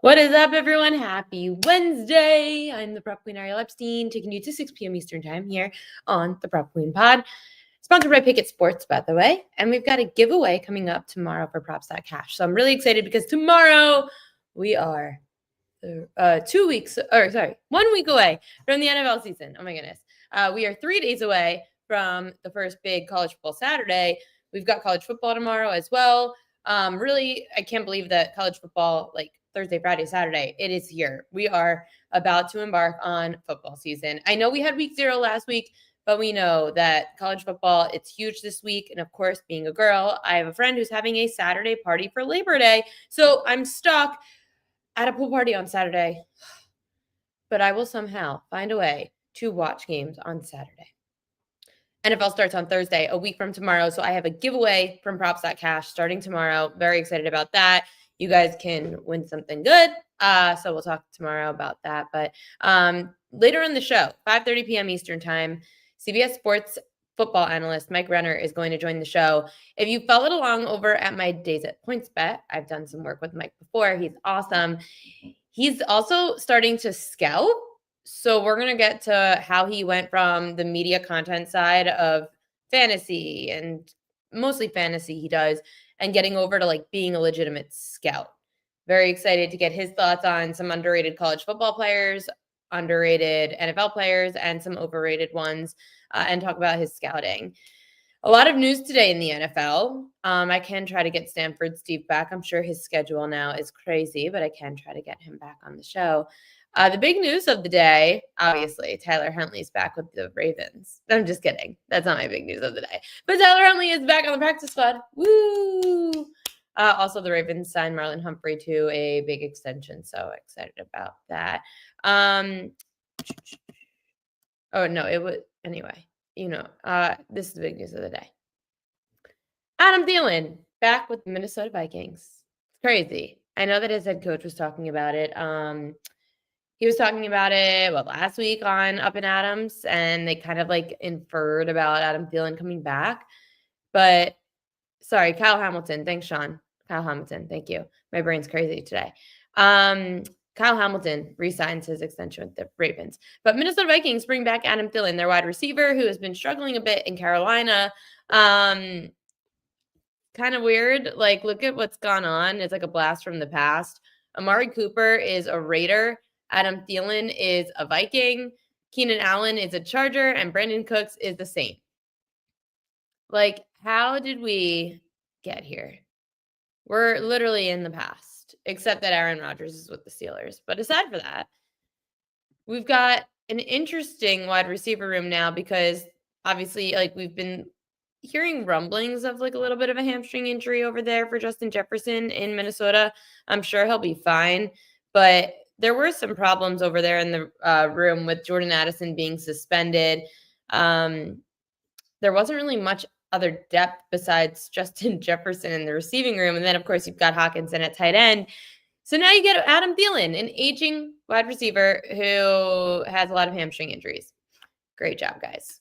What is up, everyone? Happy Wednesday. I'm the Prop Queen, Ariel Epstein, taking you to 6 p.m. Eastern Time here on the Prop Queen Pod. Sponsored by Pikkit Sports, by the way. And we've got a giveaway coming up tomorrow for Props.cash. So I'm really excited because tomorrow we are 1 week away from the NFL season. Oh, my goodness. We are 3 days away from the first big college football Saturday. We've got college football tomorrow as well. Really, I can't believe that college football, like Thursday, Friday, Saturday, it is here. We are about to embark on football season. I know we had week 0 last week, but we know that college football, it's huge this week. And of course, being a girl, I have a friend who's having a Saturday party for Labor Day. So I'm stuck at a pool party on Saturday, but I will somehow find a way to watch games on Saturday. NFL starts on Thursday, a week from tomorrow. So I have a giveaway from Props.cash starting tomorrow. Very excited about that. You guys can win something good. So we'll talk tomorrow about that. But later in the show, 5:30 p.m. Eastern Time, CBS Sports football analyst Mike Renner is going to join the show. If you followed along over at my Days at PointsBet, I've done some work with Mike before. He's awesome. He's also starting to scout. So we're going to get to how he went from the media content side of fantasy, and mostly fantasy he does, and getting over to like being a legitimate scout. Very excited to get his thoughts on some underrated college football players, underrated NFL players, and some overrated ones, and talk about his scouting. A lot of news today in the NFL. I can try to get Stanford Steve back. I'm sure his schedule now is crazy, but I can try to get him back on the show. The big news of the day, obviously, Tyler Huntley's back with the Ravens. I'm just kidding. That's not my big news of the day. But Tyler Huntley is back on the practice squad. Woo! Also, the Ravens signed Marlon Humphrey to a big extension. So excited about that. This is the big news of the day. Adam Thielen back with the Minnesota Vikings. It's crazy. I know that his head coach was talking about it. He was talking about it, last week on Up and Adams, and they kind of like inferred about Adam Thielen coming back. But sorry, Kyle Hamilton. Thanks, Sean. Kyle Hamilton. Thank you. My brain's crazy today. Kyle Hamilton re-signs his extension with the Ravens. But Minnesota Vikings bring back Adam Thielen, their wide receiver, who has been struggling a bit in Carolina. Kind of weird. Like, look at what's gone on. It's like a blast from the past. Amari Cooper is a Raider. Adam Thielen is a Viking. Keenan Allen is a Charger. And Brandon Cooks is the Saint. Like, how did we get here? We're literally in the past, except that Aaron Rodgers is with the Steelers. But aside from that, we've got an interesting wide receiver room now because obviously, like, we've been hearing rumblings of like a little bit of a hamstring injury over there for Justin Jefferson in Minnesota. I'm sure he'll be fine, but there were some problems over there in the room with Jordan Addison being suspended. There wasn't really much other depth besides Justin Jefferson in the receiving room. And then, of course, you've got Hawkinson at tight end. So now you get Adam Thielen, an aging wide receiver who has a lot of hamstring injuries. Great job, guys.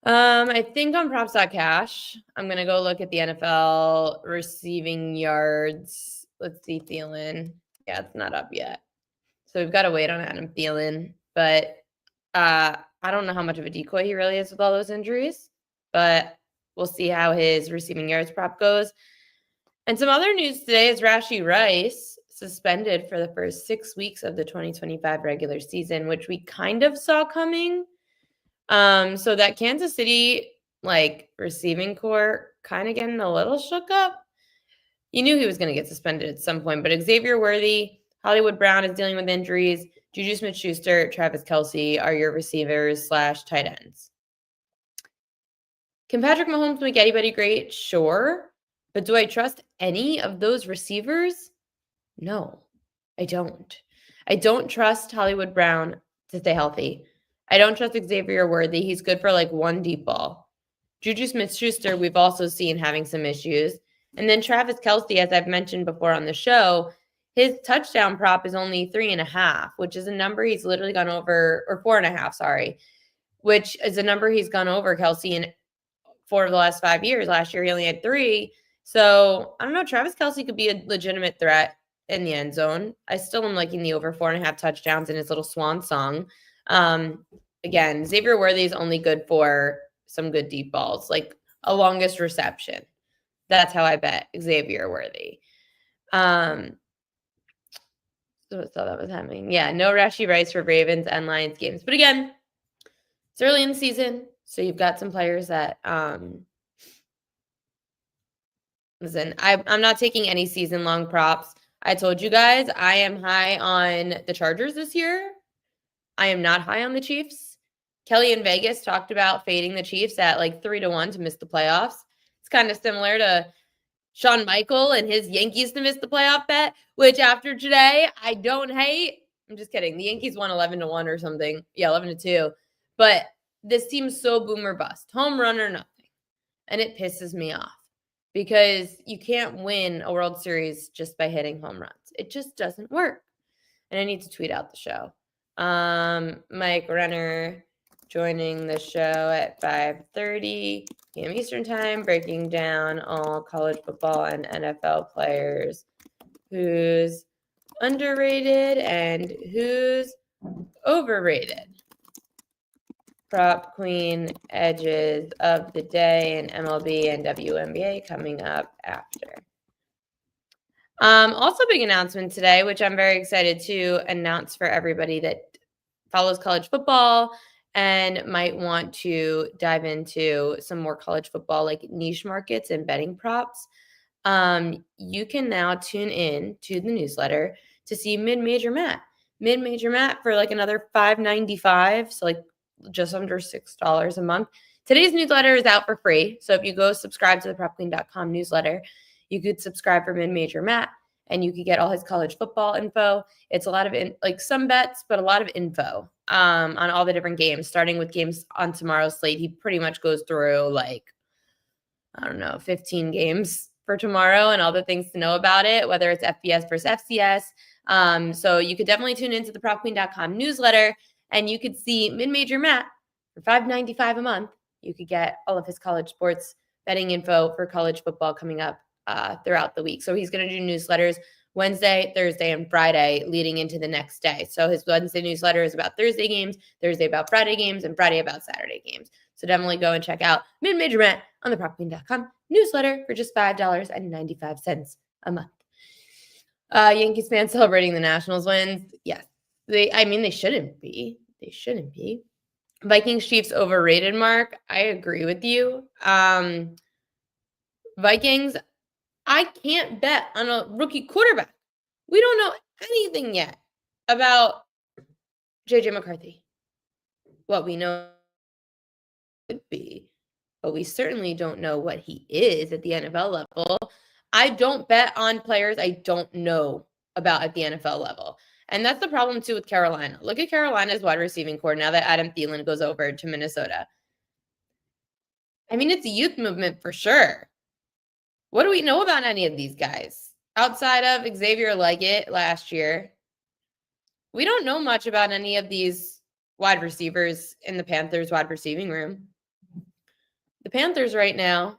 I think on Props.cash, I'm going to go look at the NFL receiving yards. Let's see, Thielen. Yeah, it's not up yet. So we've got to wait on Adam Thielen. But I don't know how much of a decoy he really is with all those injuries. But we'll see how his receiving yards prop goes. And some other news today is Rashee Rice suspended for the first 6 weeks of the 2025 regular season, which we kind of saw coming. So that Kansas City, like, receiving core kind of getting a little shook up. You knew he was going to get suspended at some point, but Xavier Worthy, Hollywood Brown is dealing with injuries. Juju Smith-Schuster, Travis Kelce are your receivers / tight ends. Can Patrick Mahomes make anybody great? Sure. But do I trust any of those receivers? No, I don't. I don't trust Hollywood Brown to stay healthy. I don't trust Xavier Worthy. He's good for like one deep ball. Juju Smith-Schuster, we've also seen having some issues. And then Travis Kelce, as I've mentioned before on the show, his touchdown prop is only 3.5, which is a number he's literally gone over, or 4.5, sorry, which is a number he's gone over Kelce in 4 of the last 5 years. Last year, he only had 3. So I don't know. Travis Kelce could be a legitimate threat. in the end zone. I still am liking the over 4.5 touchdowns in his little swan song. Again, Xavier Worthy is only good for some good deep balls, like a longest reception. That's how I bet Xavier Worthy. So that was happening. Yeah, no Rashee Rice for Ravens and Lions games. But again, it's early in the season, so you've got some players that listen, I'm not taking any season-long props. I told you guys I am high on the Chargers this year. I am not high on the Chiefs. Kelly in Vegas talked about fading the Chiefs at like 3-1 to miss the playoffs. It's kind of similar to Shawn Michael and his Yankees to miss the playoff bet, which after today, I don't hate. I'm just kidding. The Yankees won 11-1 or something. Yeah, 11-2. But this team's so boomer bust. Home run or nothing. And it pisses me off because you can't win a World Series just by hitting home runs. It just doesn't work. And I need to tweet out the show. Mike Renner joining the show at 5:30 p.m. Eastern Time, breaking down all college football and NFL players, who's underrated and who's overrated. Prop Queen edges of the day and MLB and WNBA coming up after. Also big announcement today, which I'm very excited to announce for everybody that follows college football and might want to dive into some more college football, like niche markets and betting props. You can now tune in to the newsletter to see Mid-Major Matt for like another $5.95. So like just under $6 a month. Today's newsletter is out for free. So if you go subscribe to the PropQueen.com newsletter, you could subscribe for Mid-Major Matt and you could get all his college football info. It's a lot of like some bets, but a lot of info on all the different games, starting with games on tomorrow's slate. He pretty much goes through like, I don't know, 15 games for tomorrow and all the things to know about it, whether it's FBS versus FCS. So you could definitely tune into the PropQueen.com newsletter and you could see Mid-Major Matt for $5.95 a month. You could get all of his college sports betting info for college football coming up throughout the week. So he's going to do newsletters Wednesday, Thursday, and Friday leading into the next day. So his Wednesday newsletter is about Thursday games, Thursday about Friday games, and Friday about Saturday games. So definitely go and check out Mid-Major Matt on the PropQueen.com newsletter for just $5.95 a month. Yankees fans celebrating the Nationals wins. Yes. They shouldn't be. They shouldn't be. Vikings Chiefs overrated, Mark. I agree with you. Vikings, I can't bet on a rookie quarterback. We don't know anything yet about JJ McCarthy. What we know could be, but we certainly don't know what he is at the NFL level. I don't bet on players I don't know about at the NFL level. And that's the problem, too, with Carolina. Look at Carolina's wide receiving core now that Adam Thielen goes over to Minnesota. I mean, it's a youth movement for sure. What do we know about any of these guys? Outside of Xavier Leggett last year, we don't know much about any of these wide receivers in the Panthers wide receiving room. The Panthers right now,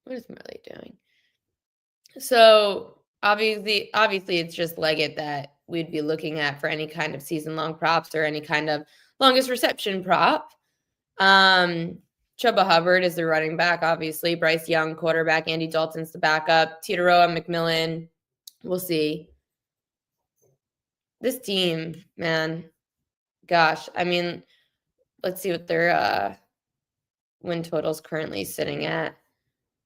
what is Millie doing? So obviously it's just Leggett that we'd be looking at for any kind of season-long props or any kind of longest reception prop. Chuba Hubbard is the running back, obviously. Bryce Young, quarterback. Andy Dalton's the backup. Titaroa McMillan. We'll see. This team, man, gosh. I mean, let's see what their win total is currently sitting at.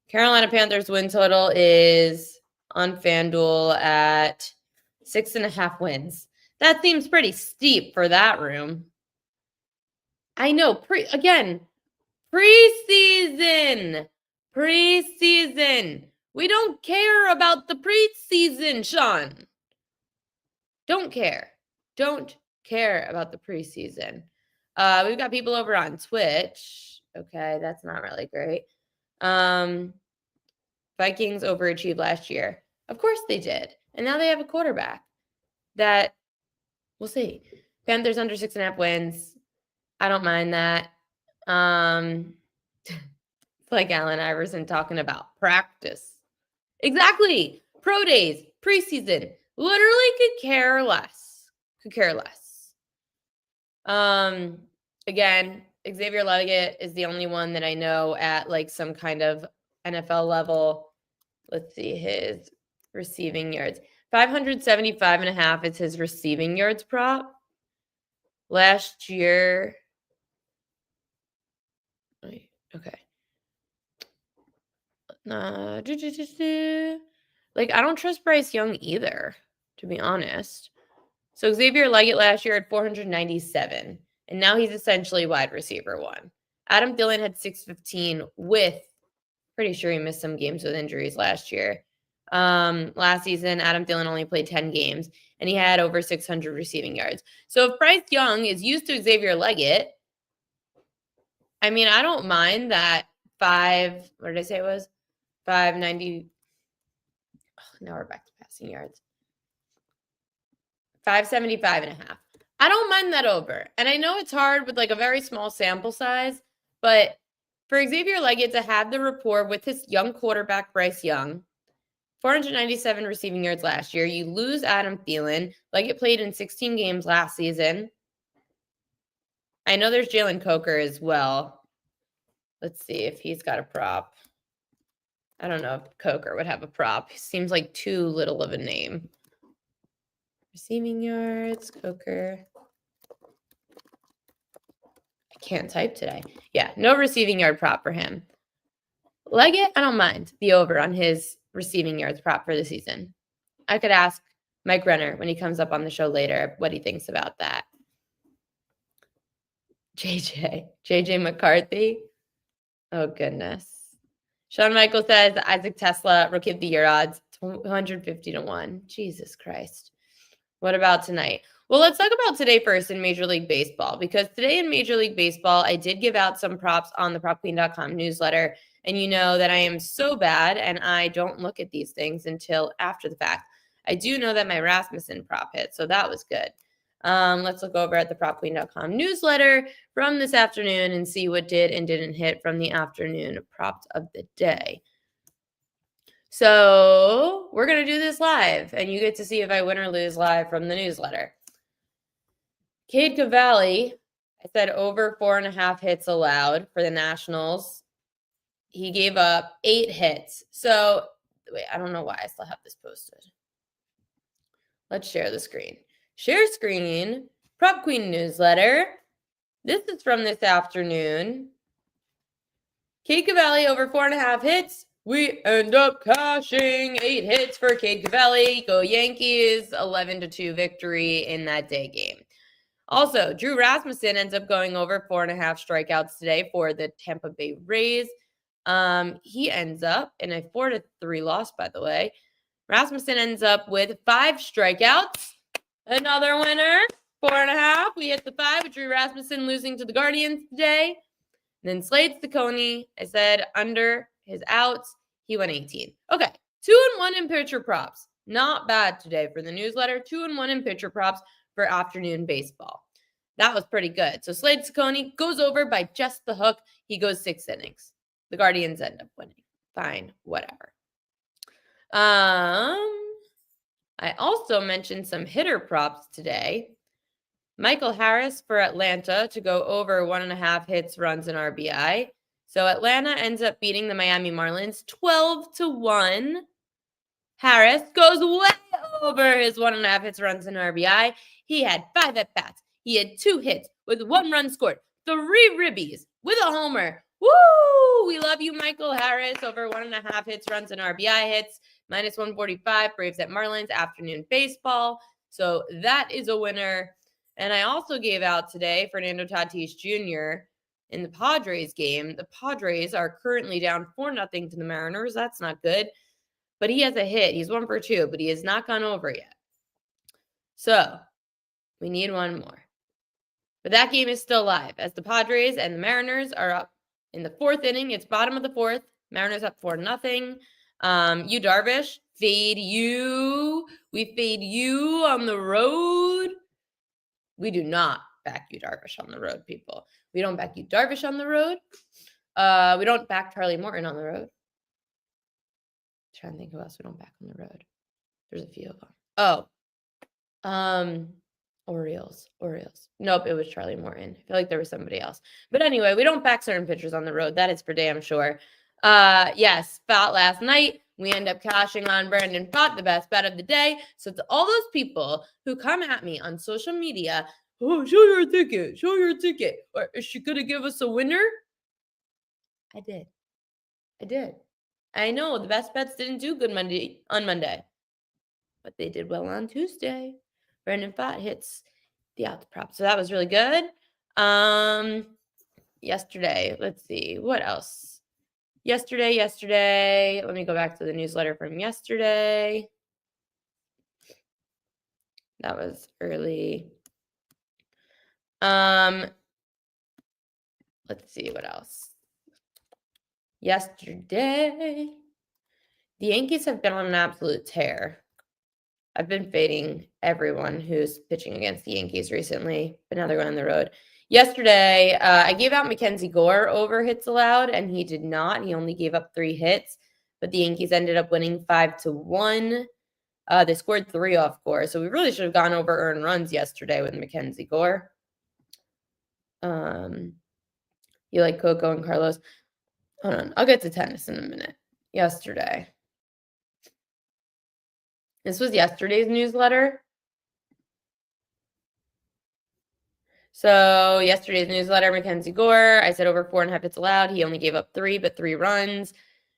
Carolina Panthers win total is on FanDuel at 6.5 wins. That seems pretty steep for that room. I know. Preseason. We don't care about the preseason, Sean. Don't care about the preseason. We've got people over on Twitch. Okay, that's not really great. Vikings overachieved last year. Of course they did. And now they have a quarterback that we'll see. Panthers under 6.5 wins. I don't mind that. It's like Allen Iverson talking about practice. Exactly. Pro days, preseason. Literally could care less. Could care less. Again, Xavier Leggett is the only one that I know at like some kind of NFL level. Let's see his receiving yards. 575.5 is his receiving yards prop. Last year. Okay. Like, I don't trust Bryce Young either, to be honest. So Xavier Leggett last year had 497, and now he's essentially wide receiver 1. Adam Thielen had 615 with, pretty sure he missed some games with injuries last year. Last season, Adam Thielen only played 10 games, and he had over 600 receiving yards. So if Bryce Young is used to Xavier Leggett, I mean, I don't mind that what did I say it was? 590. Oh, now we're back to passing yards. 575.5. I don't mind that over. And I know it's hard with like a very small sample size, but for Xavier Leggett to have the rapport with his young quarterback, Bryce Young, 497 receiving yards last year. You lose Adam Thielen. Leggett played in 16 games last season. I know there's Jalen Coker as well. Let's see if he's got a prop. I don't know if Coker would have a prop. He seems like too little of a name. Receiving yards, Coker. I can't type today. Yeah, no receiving yard prop for him. Leggett, I don't mind the over on his receiving yards prop for the season. I could ask Mike Renner when he comes up on the show later what he thinks about that. JJ McCarthy. Oh, goodness. Sean Michael says Isaac Tesla, Rookie of the Year odds, 250-1. Jesus Christ. What about tonight? Well, let's talk about today first in Major League Baseball, because today in Major League Baseball, I did give out some props on the PropQueen.com newsletter, and you know that I am so bad, and I don't look at these things until after the fact. I do know that my Rasmussen prop hit, so that was good. Let's look over at the PropQueen.com newsletter from this afternoon and see what did and didn't hit from the afternoon props of the day. So we're going to do this live, and you get to see if I win or lose live from the newsletter. Cade Cavalli, I said over 4.5 hits allowed for the Nationals. He gave up 8 hits. So, wait, I don't know why I still have this posted. Let's share the screen. Share screen, Prop Queen newsletter. This is from this afternoon. Cade Cavalli over 4.5 hits. We end up cashing 8 hits for Cade Cavalli. Go Yankees, 11-2 victory in that day game. Also, Drew Rasmussen ends up going over 4.5 strikeouts today for the Tampa Bay Rays. He ends up in a 4-3 loss, by the way. Rasmussen ends up with 5 strikeouts. Another winner, 4.5. We hit the 5 with Drew Rasmussen losing to the Guardians today. And then Slade Ciccone, I said under his outs, he went 18. Okay, 2-1 in pitcher props. Not bad today for the newsletter. 2-1 in pitcher props for afternoon baseball. That was pretty good. So Slade Ciccone goes over by just the hook. He goes 6 innings. The Guardians end up winning. Fine, whatever. I also mentioned some hitter props today. Michael Harris for Atlanta to go over 1.5 hits, runs, and RBI. So Atlanta ends up beating the Miami Marlins 12-1. Harris goes way over his 1.5 hits, runs, and RBI. He had 5 at-bats. He had 2 hits with 1 run scored, 3 ribbies with a homer. Woo! We love you, Michael Harris, over 1.5 hits, runs, and RBI hits. Minus 145, Braves at Marlins, afternoon baseball. So that is a winner. And I also gave out today Fernando Tatis Jr. in the Padres game. The Padres are currently down 4-0 to the Mariners. That's not good. But he has a hit. He's 1 for 2, but he has not gone over yet. So we need 1 more. But that game is still live as the Padres and the Mariners are up in the 4th inning. It's bottom of the 4th. Mariners up 4-0. You Darvish, fade you. We fade you on the road. We do not back you Darvish on the road, people. We don't back you Darvish on the road. We don't back Charlie Morton on the road. I'm trying to think who else we don't back on the road. There's a few of them. Oh, Orioles. Nope, it was Charlie Morton. I feel like there was somebody else. But anyway, we don't back certain pitchers on the road. That is for damn sure. Yes, Fought last night. We end up cashing on Brandon Fought, the best bet of the day. So to all those people who come at me on social media, oh, show your ticket. Or is she going to give us a winner? I did. I know the best bets didn't do good on Monday, but they did well on Tuesday. Brandon Fought hits the outs prop. So that was really good. Yesterday, let's see, what else? Yesterday, let me go back to the newsletter from yesterday. That was early. Let's see what else. Yesterday, the Yankees have been on an absolute tear. I've been fading everyone who's pitching against the Yankees recently, but now they're going on the road. Yesterday, I gave out Mackenzie Gore over hits allowed, and he did not. He only gave up 3 hits, but the Yankees ended up winning 5-1. They scored 3 off Gore, so we really should have gone over earned runs yesterday with Mackenzie Gore. You like Coco and Carlos? Hold on, I'll get to tennis in a minute. Yesterday. This was yesterday's newsletter. So yesterday's newsletter, Mackenzie Gore, I said over 4.5 hits allowed. He only gave up 3, but 3 runs.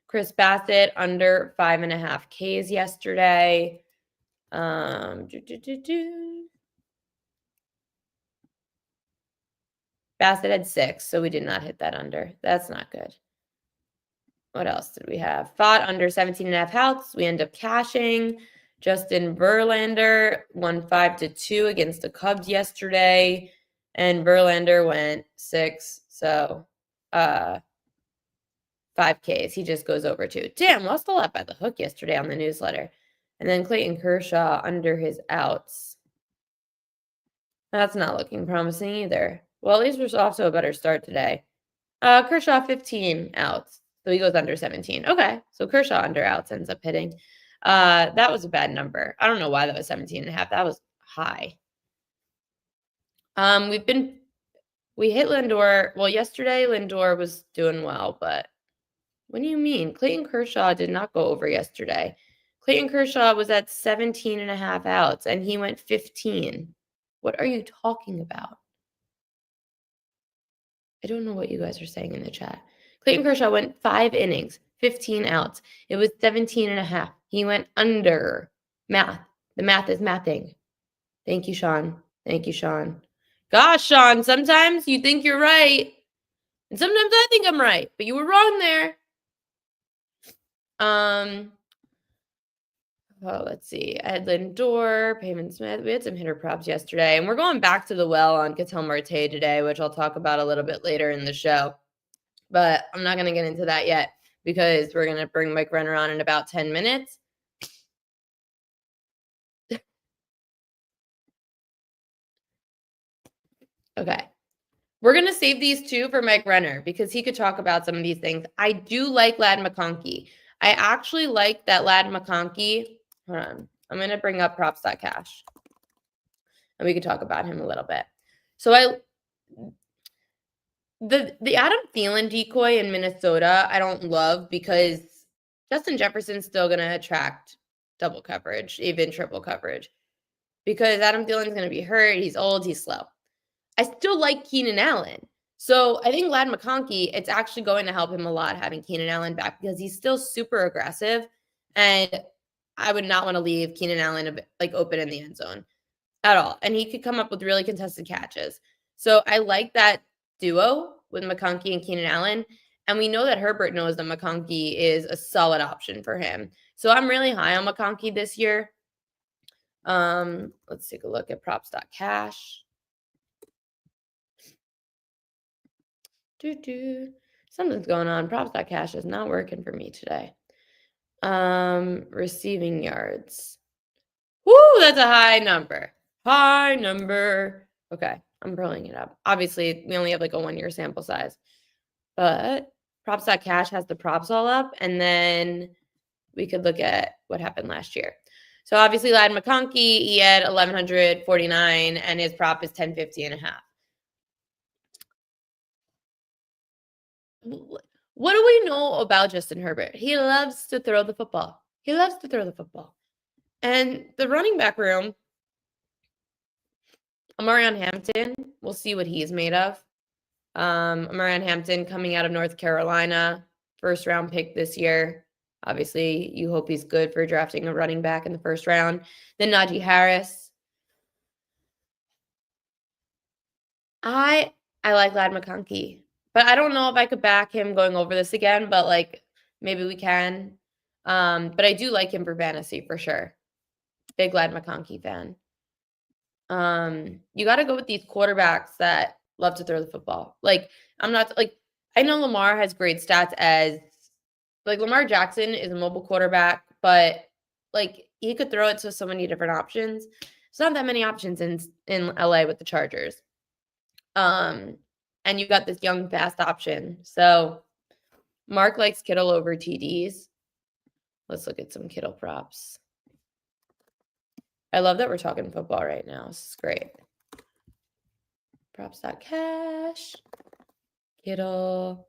Chris Bassett under 5.5 Ks yesterday. Bassett had 6, so we did not hit that under. That's not good. What else did we have? Fought under 17.5 outs. We end up cashing. Justin Verlander won 5-2 against the Cubs yesterday. And Verlander went 6, so 5 Ks. He just goes over 2. Damn, lost a lot by the hook yesterday on the newsletter. And then Clayton Kershaw under his outs. That's not looking promising either. Well, at least we're off to a better start today. Kershaw 15 outs, so he goes under 17. Okay, so Kershaw under outs ends up hitting. That was a bad number. I don't know why that was 17.5. That was high. We hit Lindor. Well, yesterday Lindor was doing well, but what do you mean? Clayton Kershaw did not go over yesterday. Clayton Kershaw was at 17.5 outs, and he went 15. What are you talking about? I don't know what you guys are saying in the chat. Clayton Kershaw went 5 innings, 15 outs. It was 17.5. He went under. Math. The math is mathing. Thank you, Sean. Gosh, Sean, sometimes you think you're right. And sometimes I think I'm right, but you were wrong there. Let's see. I had Lindor, Payman Smith. We had some hitter props yesterday, and we're going back to the well on Ketel Marte today, which I'll talk about a little bit later in the show. But I'm not going to get into that yet because we're going to bring Mike Renner on in about 10 minutes. Okay. We're going to save these 2 for Mike Renner because he could talk about some of these things. I do like Ladd McConkey. I actually like that Ladd McConkey. Hold on. I'm going to bring up props.cash. And we could talk about him a little bit. So the Adam Thielen decoy in Minnesota, I don't love because Justin Jefferson's still going to attract double coverage, even triple coverage. Because Adam Thielen's going to be hurt. He's old. He's slow. I still like Keenan Allen. So I think Ladd McConkey, it's actually going to help him a lot having Keenan Allen back because he's still super aggressive. And I would not want to leave Keenan Allen open in the end zone at all. And he could come up with really contested catches. So I like that duo with McConkey and Keenan Allen. And we know that Herbert knows that McConkey is a solid option for him. So I'm really high on McConkey this year. Let's take a look at props.cash. Something's going on. Props.cash is not working for me today. Receiving yards. Woo, that's a high number. Okay, I'm pulling it up. Obviously, we only have a 1-year sample size. But props.cash has the props all up, and then we could look at what happened last year. So obviously Ladd McConkey, he had 1,149, and his prop is 1050.5. What do we know about Justin Herbert? He loves to throw the football. He loves to throw the football. And the running back room, Amarion Hampton, we'll see what he's made of. Amarion Hampton coming out of North Carolina, first round pick this year. Obviously, you hope he's good for drafting a running back in the first round. Then Najee Harris. I like Ladd McConkey, but I don't know if I could back him going over this again, but like maybe we can. But I do like him for fantasy for sure. Big Ladd McConkey fan. You got to go with these quarterbacks that love to throw the football. Like, I'm not like, I know Lamar has great stats as like Lamar Jackson is a mobile quarterback, but like he could throw it to so many different options. It's not that many options in LA with the Chargers. And you got this young fast option. So Mark likes Kittle over TDs. Let's look at some Kittle props. I love that we're talking football right now. This is great. Props.cash. Kittle.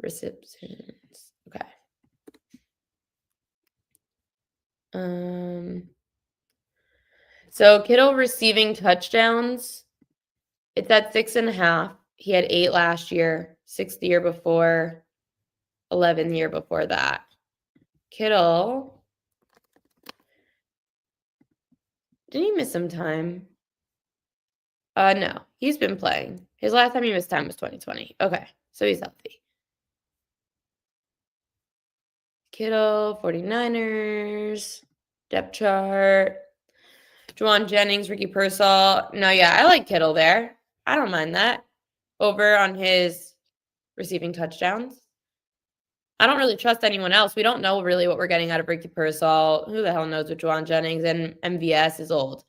Receptions. Okay. So Kittle receiving touchdowns. It's at 6.5. He had 8 last year, 6 the year before, 11 the year before that. Kittle. Did he miss some time? No, he's been playing. His last time he missed time was 2020. Okay, so he's healthy. Kittle, 49ers, depth chart. Juwan Jennings, Ricky Pearsall. No, yeah, I like Kittle there. I don't mind that. Over on his receiving touchdowns. I don't really trust anyone else. We don't know really what we're getting out of Ricky Pearsall. Who the hell knows what Juwan Jennings, and MVS is old.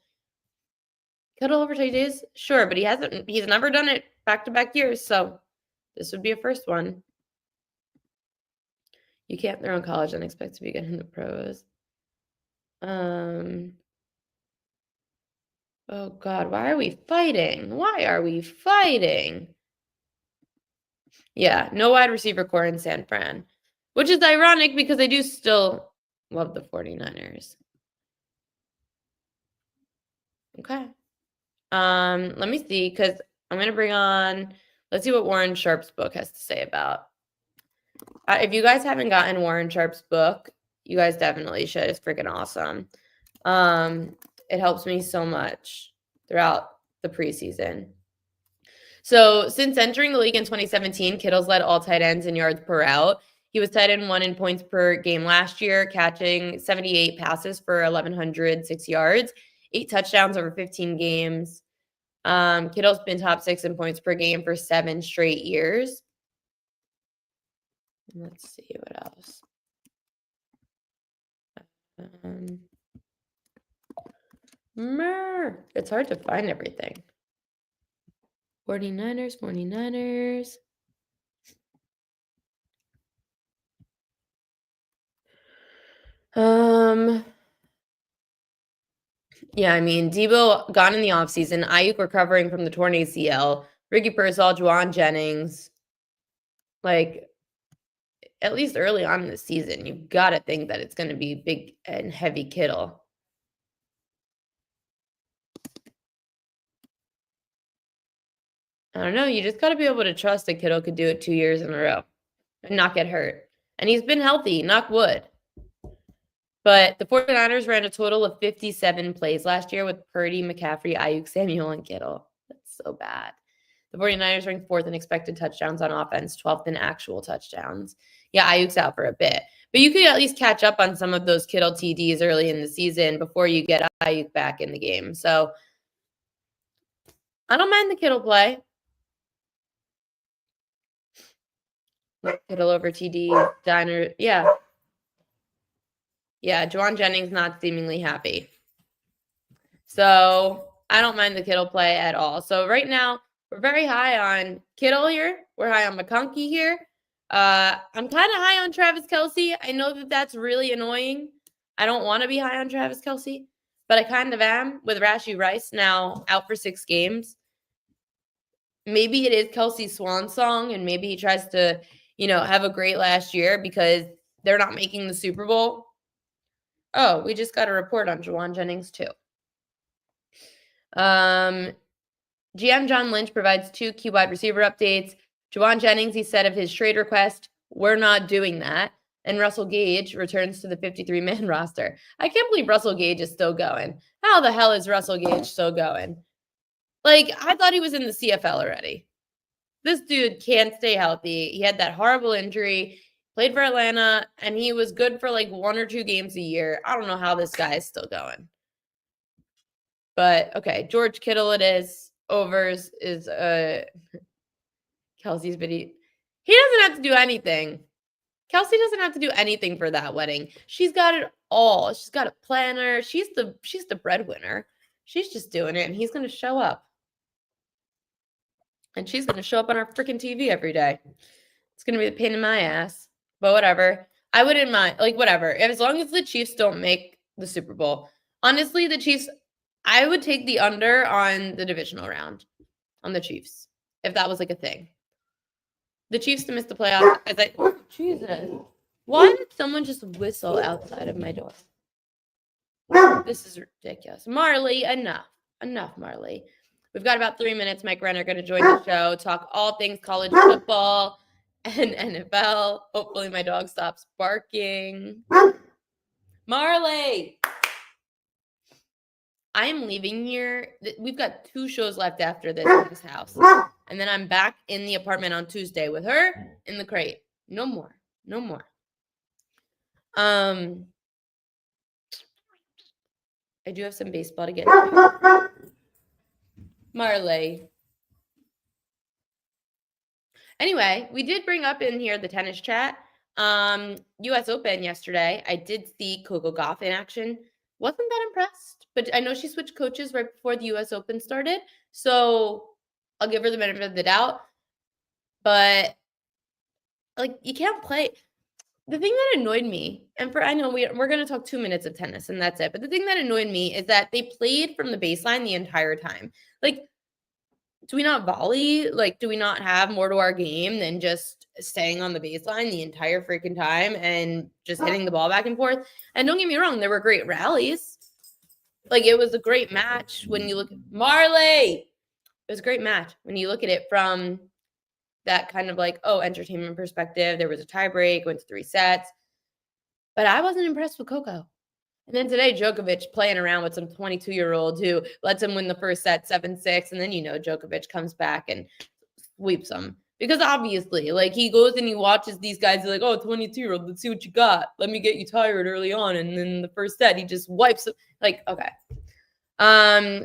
Kittle over TDs? Sure, but he's never done it back-to-back years, so this would be a first one. You can't throw in college and expect to be good in the pros. Oh God, why are we fighting? Why are we fighting? Yeah, no wide receiver core in San Fran, which is ironic because I do still love the 49ers. Okay. Let me see, because I'm going to bring on, let's see what Warren Sharp's book has to say about. If you guys haven't gotten Warren Sharp's book, you guys definitely should. It's freaking awesome. It helps me so much throughout the preseason. So since entering the league in 2017, Kittle's led all tight ends in yards per route. He was tight end 1 in points per game last year, catching 78 passes for 1,106 yards, 8 touchdowns over 15 games. Kittle's been top 6 in points per game for 7 straight years. Let's see what else. It's hard to find everything. 49ers. Yeah, I mean, Debo gone in the offseason. Ayuk recovering from the torn ACL. Ricky Pearsall, Juwan Jennings. Like, at least early on in the season, you've got to think that it's going to be big and heavy Kittle. I don't know. You just got to be able to trust that Kittle could do it 2 years in a row and not get hurt. And he's been healthy, knock wood. But the 49ers ran a total of 57 plays last year with Purdy, McCaffrey, Ayuk, Samuel, and Kittle. That's so bad. The 49ers ranked 4th in expected touchdowns on offense, 12th in actual touchdowns. Yeah, Ayuk's out for a bit. But you could at least catch up on some of those Kittle TDs early in the season before you get Ayuk back in the game. So I don't mind the Kittle play. Kittle over TD, Diner. Yeah. Yeah, Juwan Jennings not seemingly happy. So I don't mind the Kittle play at all. So right now, we're very high on Kittle here. We're high on McConkey here. I'm kind of high on Travis Kelce. I know that that's really annoying. I don't want to be high on Travis Kelce, but I kind of am with Rashee Rice now out for 6 games. Maybe it is Kelce's swan song, and maybe he tries to, have a great last year because they're not making the Super Bowl. Oh, we just got a report on Juwan Jennings too. GM John Lynch provides 2 key wide receiver updates. Juwan Jennings, he said of his trade request, we're not doing that. And Russell Gage returns to the 53-man roster. I can't believe Russell Gage is still going. How the hell is Russell Gage still going? Like, I thought he was in the CFL already. This dude can't stay healthy. He had that horrible injury, played for Atlanta, and he was good for like 1 or 2 games a year. I don't know how this guy is still going. But, okay, George Kittle it is. Overs is Kelsey's video. He doesn't have to do anything. Kelsey doesn't have to do anything for that wedding. She's got it all. She's got a planner. She's the breadwinner. She's just doing it, and he's going to show up. And she's going to show up on our freaking TV every day. It's going to be a pain in my ass. But whatever. I wouldn't mind. Like, whatever. As long as the Chiefs don't make the Super Bowl. Honestly, the Chiefs, I would take the under on the divisional round on the Chiefs. If that was like a thing. The Chiefs to miss the playoffs. Jesus. Why did someone just whistle outside of my door? This is ridiculous. Marley, enough. Enough, Marley. We've got about 3 minutes. Mike Renner going to join the show, talk all things college football and NFL. Hopefully my dog stops barking. Marley! I am leaving here. We've got 2 shows left after this in this house. And then I'm back in the apartment on Tuesday with her in the crate. No more. No more. I do have some baseball to get to. Marley. Anyway, we did bring up in here the tennis chat. US Open yesterday. I did see Coco Gauff in action. Wasn't that impressed, but I know she switched coaches right before the US Open started. So I'll give her the benefit of the doubt. But like, you can't play. The thing that annoyed me, and I know we're going to talk 2 minutes of tennis and that's it. But the thing that annoyed me is that they played from the baseline the entire time. Like, do we not volley? Like, do we not have more to our game than just staying on the baseline the entire freaking time and just hitting the ball back and forth? And don't get me wrong, there were great rallies. Like, it was a great match when you look at Marley. It was a great match when you look at it from that kind of like, entertainment perspective. There was a tie break, went to 3 sets. But I wasn't impressed with Coco. And then today, Djokovic playing around with some 22-year-old who lets him win the first set 7-6. And then, Djokovic comes back and sweeps him. Because obviously, like, he goes and he watches these guys like, 22-year-old, let's see what you got. Let me get you tired early on. And then the first set, he just wipes it. Like, okay.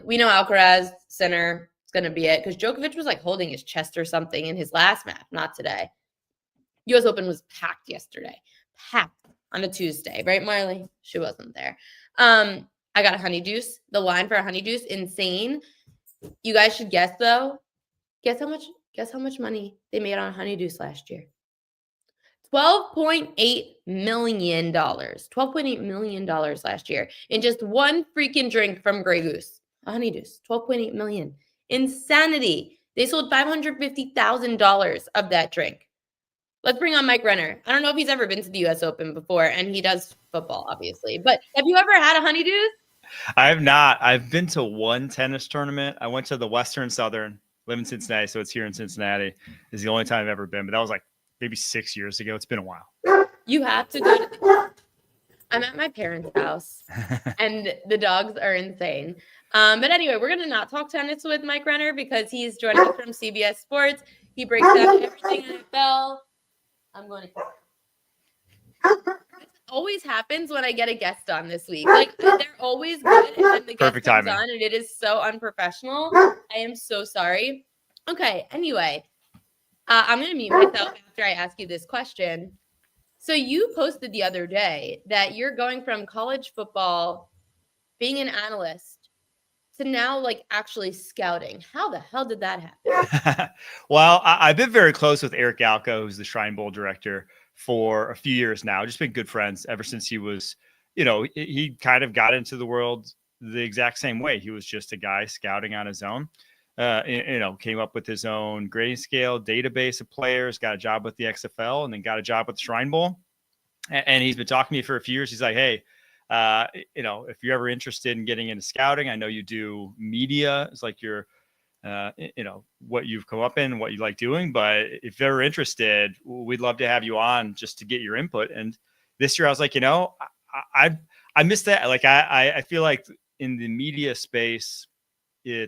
We know Alcaraz, center, is going to be it. Because Djokovic was, like, holding his chest or something in his last match, not today. U.S. Open was packed yesterday. Packed. On a Tuesday, right, Marley? She wasn't there. I got a honey juice. The line for a honey juice, insane. You guys should guess though. Guess how much money they made on honey juice last year? $12.8 million. $12.8 million last year in just one freaking drink from Grey Goose. A honey juice. $12.8 million. Insanity. They sold $550,000 of that drink. Let's bring on Mike Renner. I don't know if he's ever been to the U.S. Open before, and he does football, obviously. But have you ever had a honeydew? I have not. I've been to one tennis tournament. I went to the Western Southern, live in Cincinnati, so it's here in Cincinnati. This is the only time I've ever been, but that was like maybe 6 years ago. It's been a while. You have to go to I'm at my parents' house, and the dogs are insane. But anyway, we're going to not talk tennis with Mike Renner because he's joining us from CBS Sports. He breaks down everything NFL. I'm going to. This always happens when I get a guest on this week. Like, they're always good, and then the guest comes on, and it is so unprofessional. I am so sorry. Okay, anyway, I'm going to mute myself after I ask you this question. So you posted the other day that you're going from college football, being an analyst, to now like actually scouting. How the hell did that happen? Well, I've been very close with Eric Galco, who's the Shrine Bowl director, for a few years now. Just been good friends ever since he was he kind of got into the world the exact same way. He was just a guy scouting on his own. Came up with his own grading scale, database of players, got a job with the XFL, and then got a job with the Shrine Bowl. And he's been talking to me for a few years. He's like, hey, if you're ever interested in getting into scouting, I know you do media. It's like your, what you've come up in, what you like doing. But if you're ever interested, we'd love to have you on just to get your input. And this year I was like, I missed that. Like, I feel like in the media space, I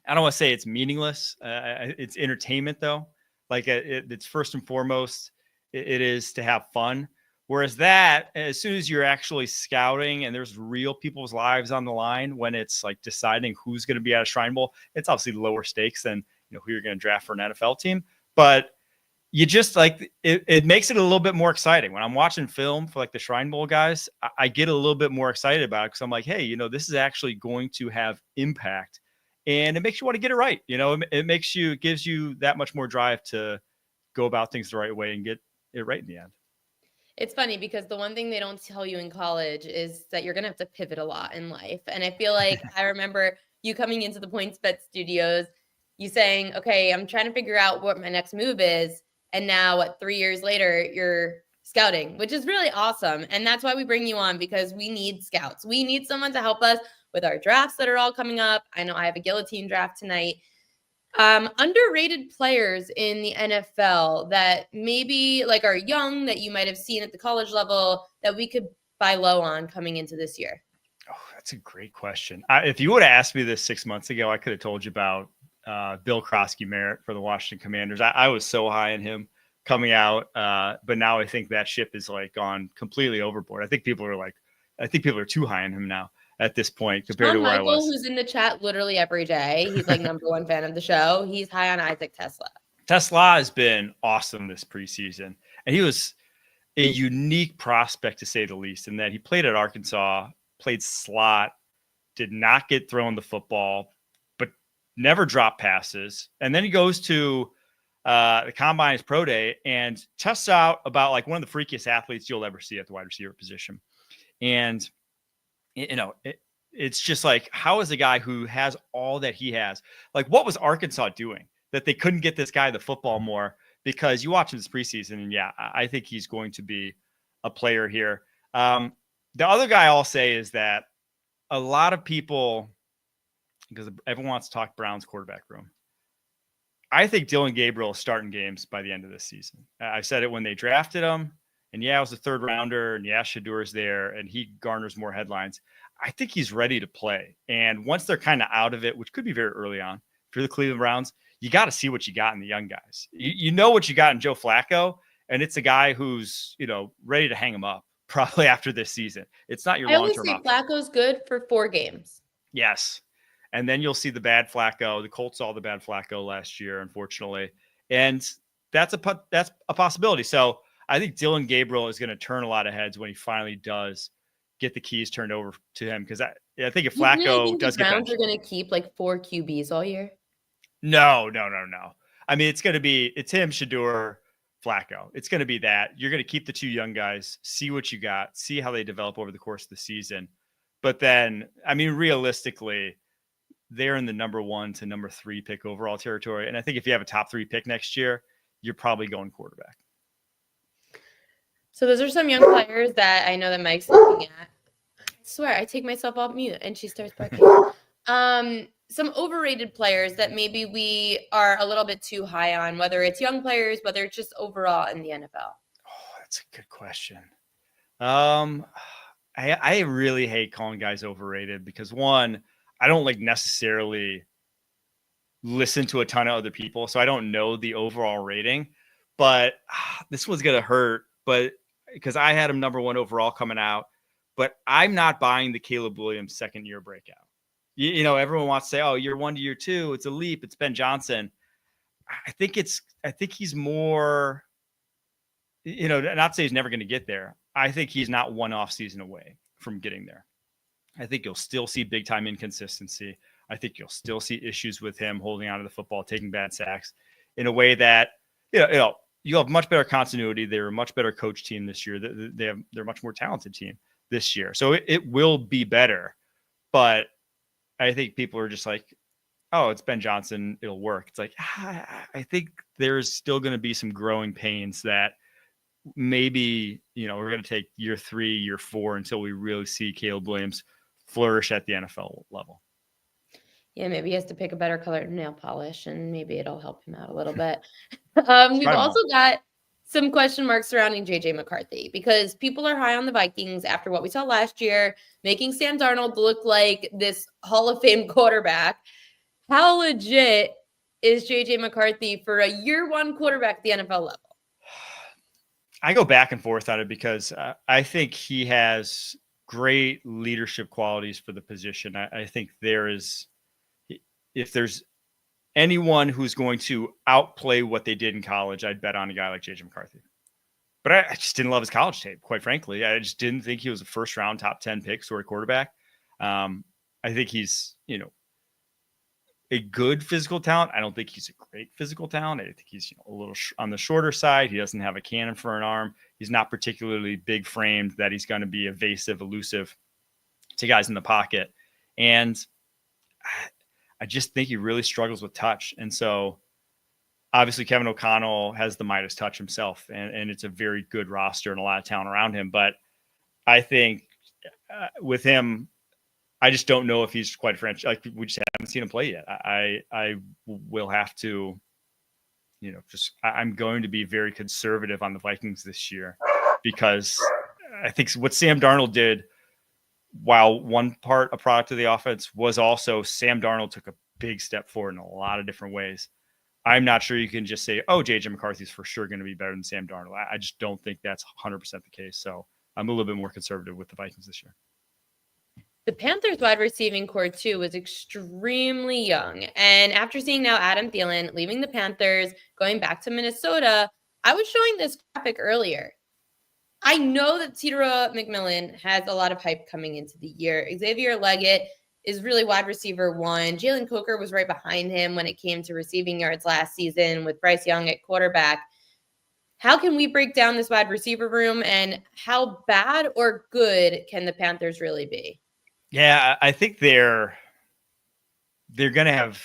don't want to say it's meaningless. It's entertainment though. Like it's first and foremost, it is to have fun. Whereas that, as soon as you're actually scouting and there's real people's lives on the line, when it's like deciding who's going to be at a Shrine Bowl, it's obviously lower stakes than who you're going to draft for an NFL team. But you just like it makes it a little bit more exciting. When I'm watching film for like the Shrine Bowl guys, I get a little bit more excited about it because I'm like, hey, this is actually going to have impact, and it makes you want to get it right. It gives you that much more drive to go about things the right way and get it right in the end. It's funny because the one thing they don't tell you in college is that you're going to have to pivot a lot in life. And I feel like I remember you coming into the PointsBet studios, you saying, okay, I'm trying to figure out what my next move is. And now 3 years later, you're scouting, which is really awesome. And that's why we bring you on, because we need scouts. We need someone to help us with our drafts that are all coming up. I know I have a guillotine draft tonight. Underrated players in the NFL that maybe like are young that you might have seen at the college level that we could buy low on coming into this year. Oh, that's a great question. If you would have asked me this 6 months ago, I could have told you about Bill Krosky-Merritt for the Washington Commanders. I was so high on him coming out, but now I think that ship is like gone completely overboard. I think people are too high on him now at this point compared to where Michael, I was. Who's in the chat literally every day. He's like number one fan of the show. He's high on Isaac Tesla. Tesla has been awesome this preseason, and he was a unique prospect to say the least, in that he played at Arkansas, played slot, did not get thrown the football, but never dropped passes. And then he goes to the combine, his pro day, and tests out about like one of the freakiest athletes you'll ever see at the wide receiver position. And it's just like, how is a guy who has all that he has, like what was Arkansas doing that they couldn't get this guy the football more? Because you watch him this preseason, and yeah, I think he's going to be a player here. The other guy I'll say is that a lot of people, because everyone wants to talk Browns quarterback room, I think Dylan Gabriel is starting games by the end of this season. I said it when they drafted him. And yeah, it was a third rounder, and yeah, Shadur's there, and he garners more headlines. I think he's ready to play. And once they're kind of out of it, which could be very early on for the Cleveland Browns, you got to see what you got in the young guys. You know what you got in Joe Flacco, and it's a guy who's, ready to hang him up probably after this season. It's not your long-term option. Flacco's good for 4 games. Yes. And then you'll see the bad Flacco. The Colts saw the bad Flacco last year, unfortunately. And that's a possibility. So I think Dylan Gabriel is going to turn a lot of heads when he finally does get the keys turned over to him. Because I think if Flacco does get benched, the Browns are going to keep like 4 QBs all year. No. I mean, it's him, Shadur, Flacco. It's going to be that. You're going to keep the 2 young guys, see what you got, see how they develop over the course of the season. But then, I mean, realistically, they're in the number 1 to number 3 pick overall territory. And I think if you have a top 3 pick next year, you're probably going quarterback. So those are some young players that I know that Mike's looking at. I swear, I take myself off mute and she starts barking. Some overrated players that maybe we are a little bit too high on, whether it's young players, whether it's just overall in the NFL. Oh, that's a good question. I really hate calling guys overrated because, one, I don't like necessarily listen to a ton of other people, so I don't know the overall rating. But this one's gonna hurt. But because I had him number 1 overall coming out, but I'm not buying the Caleb Williams second year breakout. Everyone wants to say, oh, year 1 to year 2, it's a leap. It's Ben Johnson. I think he's more, not to say he's never going to get there. I think he's not one off season away from getting there. I think you'll still see big time inconsistency. I think you'll still see issues with him holding onto the football, taking bad sacks in a way that, you'll have much better continuity. They're a much better coach team this year. They're a much more talented team this year. So it will be better. But I think people are just like, oh, it's Ben Johnson, it'll work. It's like, I think there's still going to be some growing pains that maybe, we're going to take year 3, year 4 until we really see Caleb Williams flourish at the NFL level. Yeah, maybe he has to pick a better color nail polish, and maybe it'll help him out a little bit. We've also got some question marks surrounding JJ McCarthy, because people are high on the Vikings after what we saw last year, making Sam Darnold look like this Hall of Fame quarterback. How legit is JJ McCarthy for a year 1 quarterback at the NFL level? I go back and forth on it because I think he has great leadership qualities for the position. I think if there's anyone who's going to outplay what they did in college, I'd bet on a guy like JJ McCarthy. But I just didn't love his college tape, quite frankly. I just didn't think he was a first round top 10 pick sort of quarterback. I think he's, a good physical talent. I don't think he's a great physical talent. I think he's a little on the shorter side. He doesn't have a cannon for an arm. He's not particularly big framed that he's going to be evasive, elusive to guys in the pocket. And I just think he really struggles with touch. And so obviously Kevin O'Connell has the Midas touch himself, and it's a very good roster and a lot of talent around him. But I think with him, I just don't know if he's quite French. Like, we just haven't seen him play yet. I will have to, I'm going to be very conservative on the Vikings this year, because I think what Sam Darnold did, while one part a product of the offense, was also Sam Darnold took a big step forward in a lot of different ways. I'm not sure you can just say, oh, JJ McCarthy's for sure going to be better than Sam Darnold. I just don't think that's 100% the case. So I'm a little bit more conservative with the Vikings this year. The Panthers wide receiving core too was extremely young. And after seeing now Adam Thielen leaving the Panthers, going back to Minnesota, I was showing this graphic earlier. I know that Cedar McMillan has a lot of hype coming into the year. Xavier Leggett is really wide receiver 1. Jalen Coker was right behind him when it came to receiving yards last season, with Bryce Young at quarterback. How can we break down this wide receiver room, and how bad or good can the Panthers really be? Yeah, I think they're going to have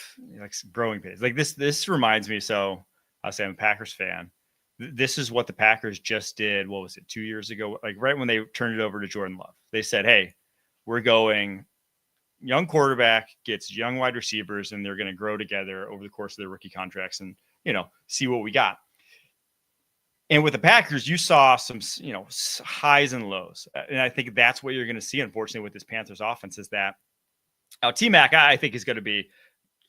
growing pains. Like this reminds me. So I'll say I'm a Packers fan. This is what the Packers just did. What was it, 2 years ago? Like right when they turned it over to Jordan Love, they said, hey, we're going young quarterback gets young wide receivers, and they're going to grow together over the course of their rookie contracts and, see what we got. And with the Packers, you saw some, highs and lows. And I think that's what you're going to see, unfortunately, with this Panthers offense, is that T-Mac, I think, is going to be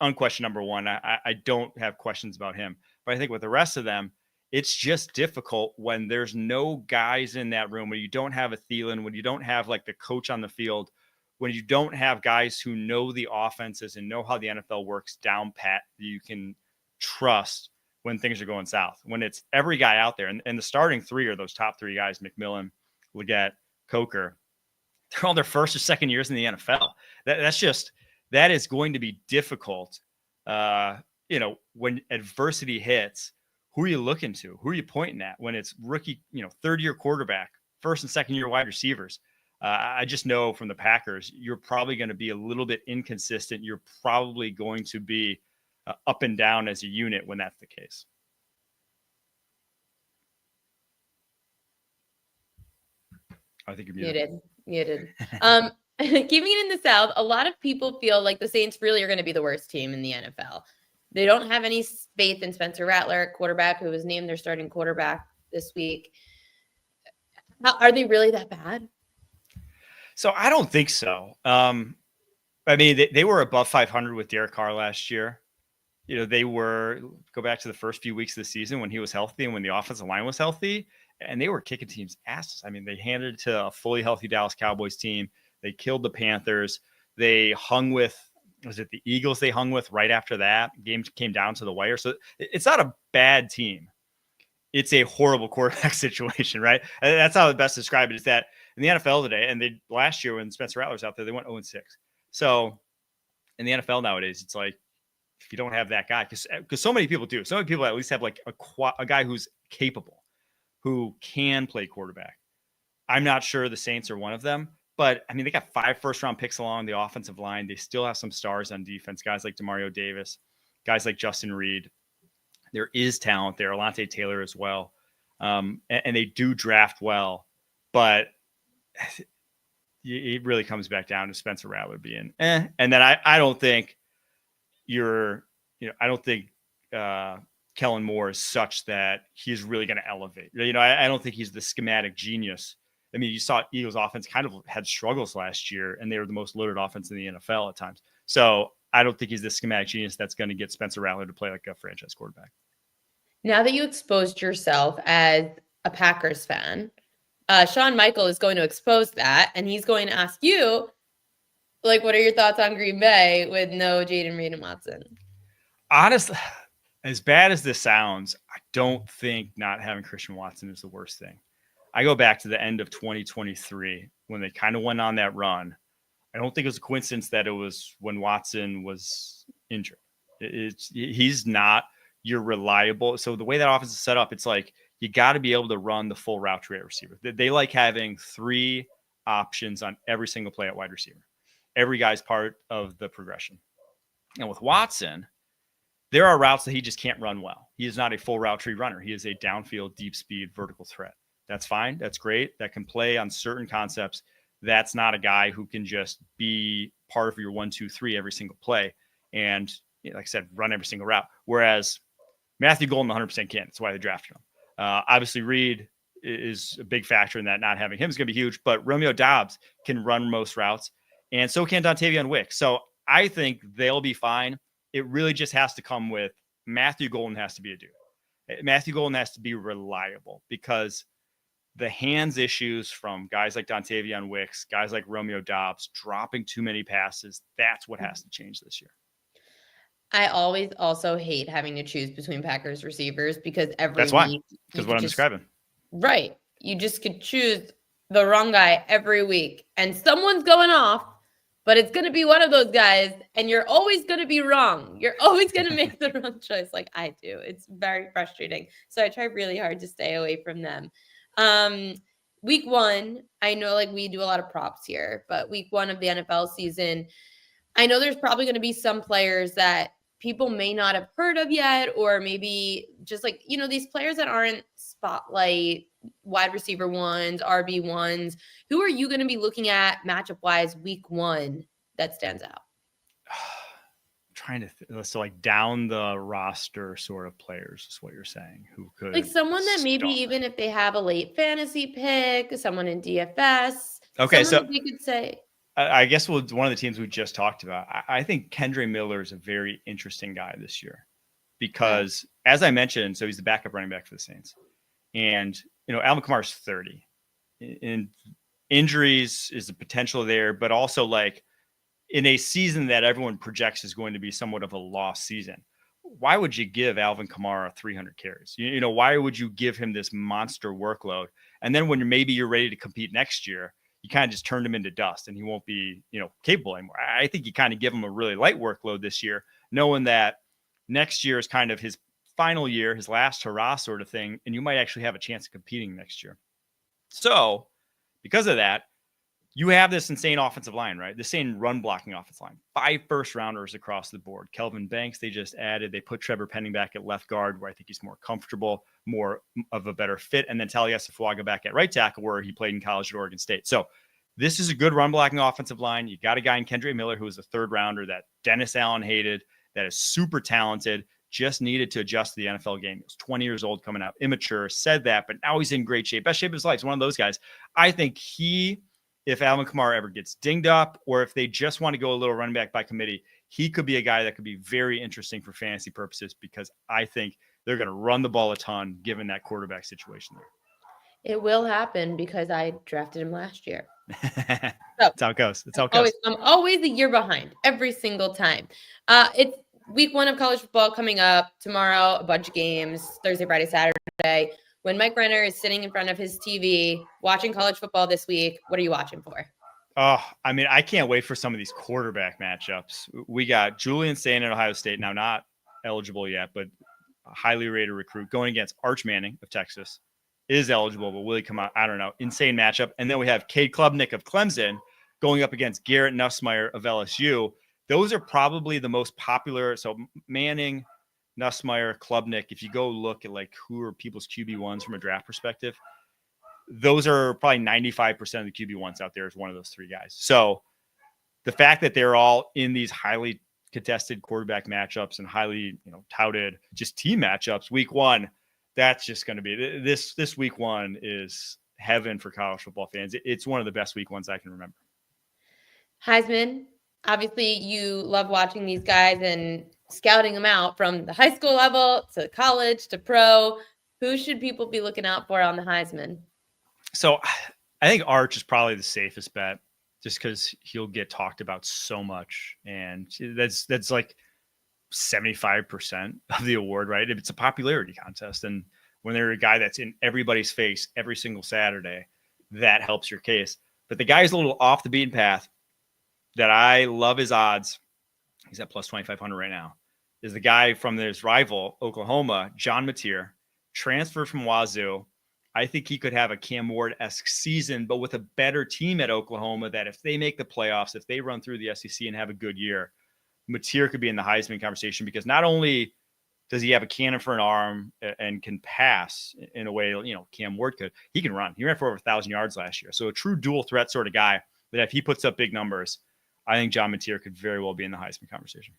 unquestioned number 1. I don't have questions about him. But I think with the rest of them, it's just difficult when there's no guys in that room, when you don't have a Thielen, when you don't have like the coach on the field, when you don't have guys who know the offenses and know how the NFL works down pat that you can trust when things are going south, when it's every guy out there. And the starting 3 are those top 3 guys, McMillan, Leggett, Coker. They're all their first or second years in the NFL. That is going to be difficult. When adversity hits, who are you looking to? Who are you pointing at when it's rookie, third-year quarterback, first and second-year wide receivers? I just know from the Packers, you're probably going to be a little bit inconsistent. You're probably going to be up and down as a unit when that's the case. I think you're muted. Keeping it in the South, a lot of people feel like the Saints really are going to be the worst team in the NFL. They don't have any faith in Spencer Rattler at quarterback, who was named their starting quarterback this week. Are they really that bad? So I don't think so. They were above 500 with Derek Carr last year. They go back to the first few weeks of the season when he was healthy and when the offensive line was healthy, and they were kicking teams' asses. They handed it to a fully healthy Dallas Cowboys team. They killed the Panthers. They hung with, was it the Eagles they hung with right after that? Game came down to the wire. So it's not a bad team. It's a horrible quarterback situation, right? And that's how I best describe it, is that in the NFL today, and last year when Spencer Rattler's out there, they went 0-6. So in the NFL nowadays, it's like, if you don't have that guy, because so many people do. So many people at least have like a guy who's capable, who can play quarterback. I'm not sure the Saints are one of them, but I mean, they got 5 first-round picks along the offensive line. They still have some stars on defense, guys like Demario Davis, guys like Justin Reed. There is talent there, Alontae Taylor as well. And they do draft well, but it really comes back down to Spencer Rattler being And then I don't think I don't think Kellen Moore is such that he's really going to elevate. I don't think he's the schematic genius. I mean, you saw Eagles offense kind of had struggles last year, and they were the most loaded offense in the NFL at times. So I don't think he's the schematic genius that's going to get Spencer Rattler to play like a franchise quarterback. Now that you exposed yourself as a Packers fan, Shawn Michael is going to expose that, and he's going to ask you, like, what are your thoughts on Green Bay with no Jaden Reed and Watson? Honestly, as bad as this sounds, I don't think not having Christian Watson is the worst thing. I go back to the end of 2023 when they kind of went on that run. I don't think it was a coincidence that it was when Watson was injured. He's not your reliable. So the way that offense is set up, it's like you got to be able to run the full route tree at receiver. They like having 3 options on every single play at wide receiver. Every guy's part of the progression. And with Watson, there are routes that he just can't run well. He is not a full route tree runner. He is a downfield, deep speed, vertical threat. That's fine. That's great. That can play on certain concepts. That's not a guy who can just be part of your 1, 2, 3 every single play. And like I said, run every single route. Whereas Matthew Golden 100% can. That's why they drafted him. Obviously, Reed is a big factor in that. Not having him is going to be huge. But Romeo Doubs can run most routes. And so can Dontavian Wicks. So I think they'll be fine. It really just has to come with Matthew Golden has to be a dude. Matthew Golden has to be reliable because the hands issues from guys like Dontavian Wicks, guys like Romeo Doubs, dropping too many passes, that's what has to change this year. I always also hate having to choose between Packers receivers because that's why. Because what I'm describing. Right. You just could choose the wrong guy every week and someone's going off, but it's going to be one of those guys and you're always going to be wrong. You're always going to make the wrong choice like I do. It's very frustrating. So I try really hard to stay away from them. Week 1, I know like we do a lot of props here, but week 1 of the NFL season, I know there's probably going to be some players that people may not have heard of yet, or maybe just like, these players that aren't spotlight wide receiver ones, RB ones. Who are you going to be looking at matchup wise week 1 that stands out? Trying to so like down the roster sort of players is what you're saying, who could like someone that maybe even if they have a late fantasy pick, someone in DFS. Okay, so you could say, I guess one of the teams we just talked about. I think Kendre Miller is a very interesting guy this year because, as I mentioned, so he's the backup running back for the Saints, and Alvin Kamara's 30, and injuries is the potential there, but also like in a season that everyone projects is going to be somewhat of a lost season, why would you give Alvin Kamara 300 carries? Why would you give him this monster workload? And then when maybe you're ready to compete next year, you kind of just turned him into dust and he won't be, capable anymore. I think you kind of give him a really light workload this year, knowing that next year is kind of his final year, his last hurrah sort of thing. And you might actually have a chance of competing next year. So because of that, you have this insane offensive line, right? The same run blocking offensive line, 5 first rounders across the board. Kelvin Banks, they just added, they put Trevor Penning back at left guard where I think he's more comfortable, more of a better fit. And then Taliesin back at right tackle where he played in college at Oregon State. So this is a good run blocking offensive line. You got a guy in Kendre Miller, who is a 3rd rounder that Dennis Allen hated, that is super talented, just needed to adjust to the NFL game. He was 20 years old coming out, immature, said that, but now he's in great shape. Best shape of his life. He's one of those guys. I think if Alvin Kamara ever gets dinged up or if they just want to go a little running back by committee, he could be a guy that could be very interesting for fantasy purposes because I think they're going to run the ball a ton given that quarterback situation there. It will happen because I drafted him last year. That's how it goes. I'm always a year behind every single time. It's week 1 of college football coming up tomorrow, a bunch of games, Thursday, Friday, Saturday. When Mike Renner is sitting in front of his TV watching college football this week, what are you watching for? Oh, I mean, I can't wait for some of these quarterback matchups. We got Julian Sain at Ohio State, now not eligible yet, but a highly rated recruit, going against Arch Manning of Texas. is eligible, but will he come out? I don't know. Insane matchup. And then we have Cade Klubnik of Clemson going up against Garrett Nussmeier of LSU. Those are probably the most popular. So Manning, Nussmeier, Klubnik, if you go look at like who are people's QB1s from a draft perspective, those are probably 95% of the QB1s out there is one of those three guys. So the fact that they're all in these highly contested quarterback matchups and highly, touted just team matchups week one, that's just going to be this week one is heaven for college football fans. It's one of the best week ones I can remember. Heisman, obviously you love watching these guys and scouting them out from the high school level to college to pro. Who should people be looking out for on the Heisman? So I think Arch is probably the safest bet just because he'll get talked about so much. And that's like 75% of the award, right? If it's a popularity contest, and when they're a guy that's in everybody's face every single Saturday, that helps your case. But the guy's a little off the beaten path that I love his odds. He's at plus 2,500 right now. Is the guy from his rival, Oklahoma, John Mateer, transferred from Wazoo. I think he could have a Cam Ward-esque season, but with a better team at Oklahoma that if they make the playoffs, if they run through the SEC and have a good year, Mateer could be in the Heisman conversation because not only does he have a cannon for an arm and can pass in a way, Cam Ward could, he can run. He ran for over 1,000 yards last year. So a true dual threat sort of guy that if he puts up big numbers, I think John Mateer could very well be in the Heisman conversation.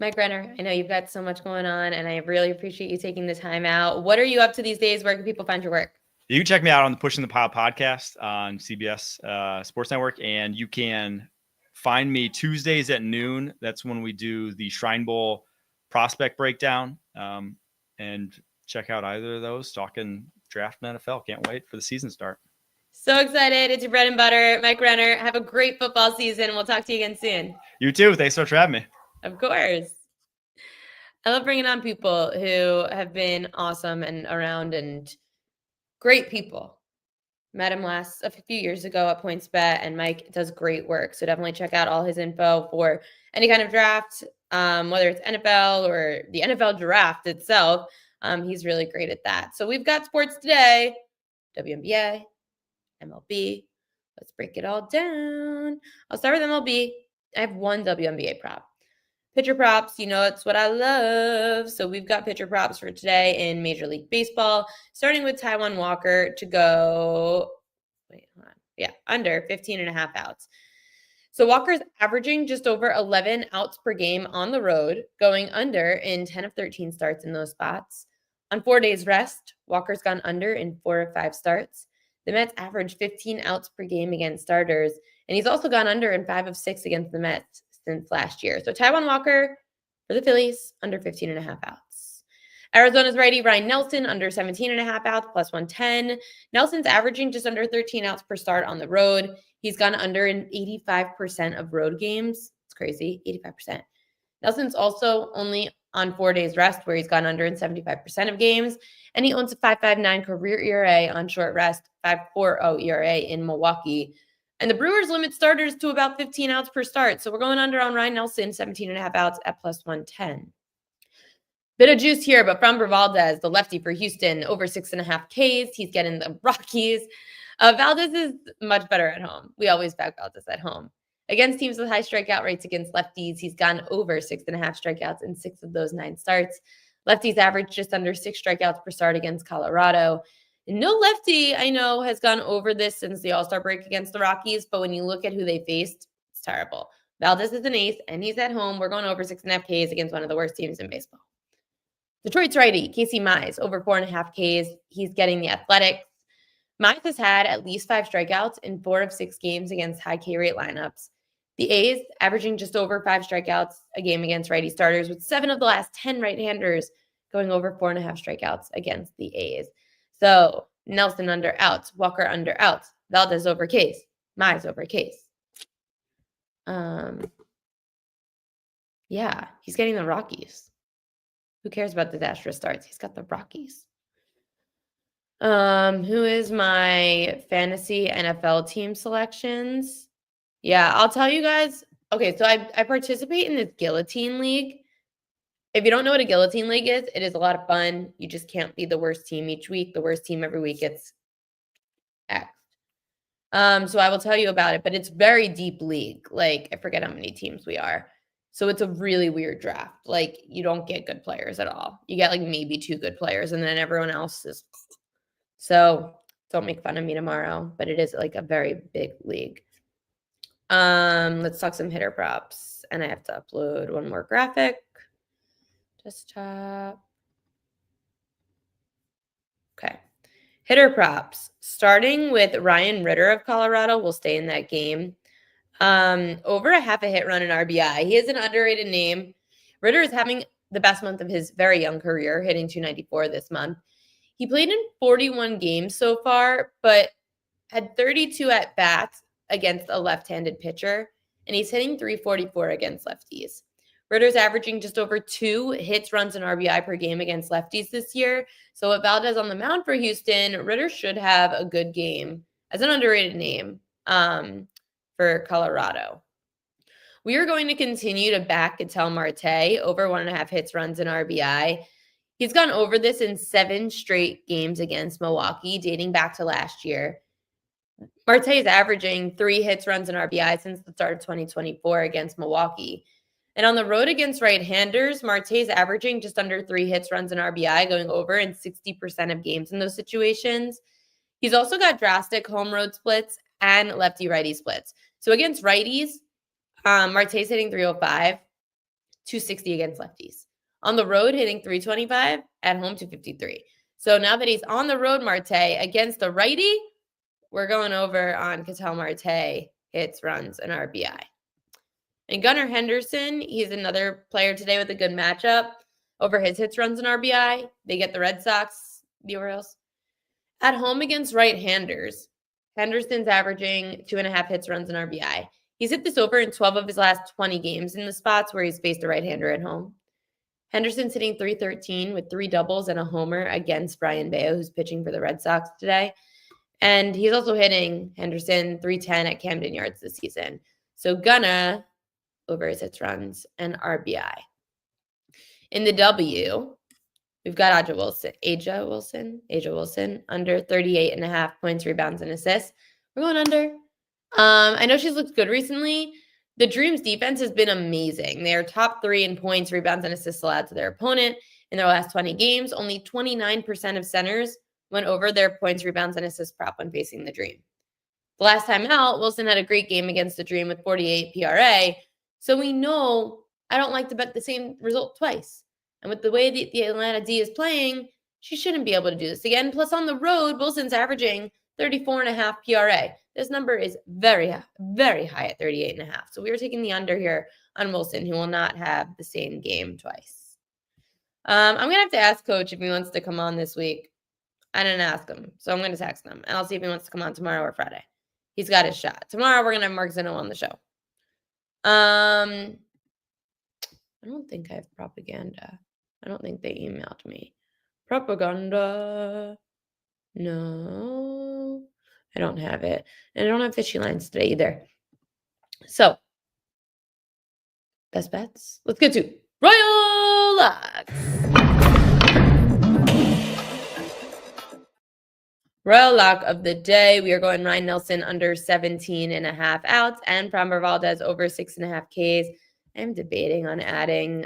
Mike Renner, I know you've got so much going on, and I really appreciate you taking the time out. What are you up to these days? Where can people find your work? You can check me out on the Pushing the Pile podcast on CBS Sports Network, and you can find me Tuesdays at noon. That's when we do the Shrine Bowl prospect breakdown, and check out either of those. Talking draft and NFL. Can't wait for the season start. So excited. It's your bread and butter. Mike Renner, have a great football season. We'll talk to you again soon. You too. Thanks so much for having me. Of course. I love bringing on people who have been awesome and around and great people. Met him a few years ago at PointsBet, and Mike does great work. So definitely check out all his info for any kind of draft, whether it's NFL or the NFL draft itself. He's really great at that. So we've got sports today, WNBA, MLB. Let's break it all down. I'll start with MLB. I have one WNBA prop. Pitcher props, it's what I love. So we've got pitcher props for today in Major League Baseball, starting with Taijuan Walker to go, under 15.5 outs. So Walker's averaging just over 11 outs per game on the road, going under in 10 of 13 starts in those spots. On 4 days rest, Walker's gone under in 4 of 5 starts. The Mets average 15 outs per game against starters, and he's also gone under in 5 of 6 against the Mets since last year. So Taijuan Walker for the Phillies, under 15.5 outs. Arizona's righty Ryan Nelson, under 17.5 outs, plus 110. Nelson's averaging just under 13 outs per start on the road. He's gone under in 85% of road games. It's crazy, 85%. Nelson's also only on 4 days rest, where he's gone under in 75% of games. And he owns a 5.59 career ERA on short rest, 5.40 ERA in Milwaukee. And the Brewers limit starters to about 15 outs per start. So we're going under on Ryan Nelson, 17.5 outs at plus 110. Bit of juice here, but from Valdez, the lefty for Houston, over 6.5 Ks. He's getting the Rockies. Valdez is much better at home. We always back Valdez at home. Against teams with high strikeout rates against lefties, he's gone over 6.5 strikeouts in 6 of those 9 starts. Lefties average just under 6 strikeouts per start against Colorado. No lefty I know has gone over this since the All-Star break against the Rockies, but when you look at who they faced, it's terrible. Valdez is an ace, and he's at home. We're going over 6.5 Ks against one of the worst teams in baseball. Detroit's righty, Casey Mize, over 4.5 Ks. He's getting the Athletics. Mize has had at least 5 strikeouts in 4 of 6 games against high K rate lineups. The A's averaging just over 5 strikeouts a game against righty starters, with 7 of the last 10 right-handers going over 4.5 strikeouts against the A's. So Nelson under outs, Walker under outs, Valdez over Case, Mize over Case. Yeah, he's getting the Rockies. Who cares about disastrous starts? He's got the Rockies. Who is my fantasy NFL team selections? Yeah, I'll tell you guys. Okay, so I participate in this Guillotine League. If you don't know what a guillotine league is, it is a lot of fun. You just can't be the worst team each week. The worst team every week gets axed. So I will tell you about it, but it's very deep league. Like, I forget how many teams we are. So it's a really weird draft. Like, you don't get good players at all. You get like maybe 2 good players, and then everyone else is. So don't make fun of me tomorrow, but it is like a very big league. Let's talk some hitter props, and I have to upload one more graphic. Desktop. Okay. Hitter props. Starting with Ryan Ritter of Colorado. We'll stay in that game. Over a half a hit run in RBI. He is an underrated name. Ritter is having the best month of his very young career, hitting 294 this month. He played in 41 games so far, but had 32 at-bats against a left-handed pitcher, and he's hitting 344 against lefties. Ritter's averaging just over 2 hits, runs, and RBI per game against lefties this year. So with Valdez on the mound for Houston, Ritter should have a good game as an underrated name for Colorado. We are going to continue to back Ketel Marte over 1.5 hits, runs, and RBI. He's gone over this in 7 straight games against Milwaukee, dating back to last year. Marte is averaging 3 hits, runs, and RBI since the start of 2024 against Milwaukee. And on the road against right-handers, Marte is averaging just under 3 hits, runs, and RBI, going over in 60% of games in those situations. He's also got drastic home road splits and lefty-righty splits. So against righties, Marte's hitting 305, 260 against lefties. On the road, hitting 325, at home 253. So now that he's on the road, Marte, against the righty, we're going over on Ketel Marte hits, runs, and RBI. And Gunnar Henderson, he's another player today with a good matchup over his hits, runs, and RBI. They get the Red Sox, the Orioles. At home against right-handers, Henderson's averaging 2.5 hits, runs, and RBI. He's hit this over in 12 of his last 20 games in the spots where he's faced a right-hander at home. Henderson's hitting 313 with 3 doubles and a homer against Brian Bayo, who's pitching for the Red Sox today. And he's also hitting Henderson 310 at Camden Yards this season. So Gunna over his hits, runs, and RBI. In the W, we've got Aja Wilson, under 38.5 points, rebounds, and assists. We're going under. I know she's looked good recently. The Dreams defense has been amazing. They are top 3 in points, rebounds, and assists allowed to their opponent in their last 20 games. Only 29% of centers went over their points, rebounds, and assists prop when facing the Dream. The last time out, Wilson had a great game against the Dream with 48 PRA. So we know I don't like to bet the same result twice. And with the way the Atlanta D is playing, she shouldn't be able to do this again. Plus, on the road, Wilson's averaging 34.5 PRA. This number is very, very high at 38.5. So we are taking the under here on Wilson, who will not have the same game twice. I'm going to have to ask Coach if he wants to come on this week. I didn't ask him, so I'm going to text him, and I'll see if he wants to come on tomorrow or Friday. He's got his shot. Tomorrow, we're going to have Mark Zinno on the show. I don't think I have propaganda. I don't think they emailed me. Propaganda. No, I don't have it. And I don't have fishy lines today either. So, best bets. Let's get to Royal Locks. Royal Lock of the day. We are going Ryan Nelson under 17.5 outs and Framber Valdez over 6.5 Ks. I'm debating on adding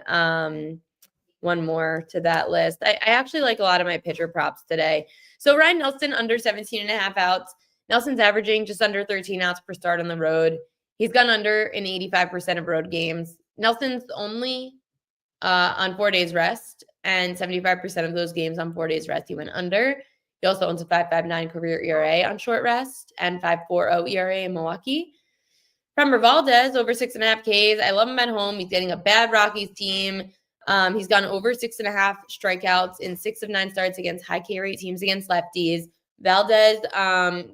one more to that list. I actually like a lot of my pitcher props today. So Ryan Nelson under 17.5 outs. Nelson's averaging just under 13 outs per start on the road. He's gone under in 85% of road games. Nelson's only on 4 days rest, and 75% of those games on 4 days rest he went under. He also owns a 5.59 career ERA on short rest and 5.40 ERA in Milwaukee. Framber Valdez over 6.5 Ks. I love him at home. He's getting a bad Rockies team. He's gone over 6.5 strikeouts in 6 of 9 starts against high K rate teams against lefties. Valdez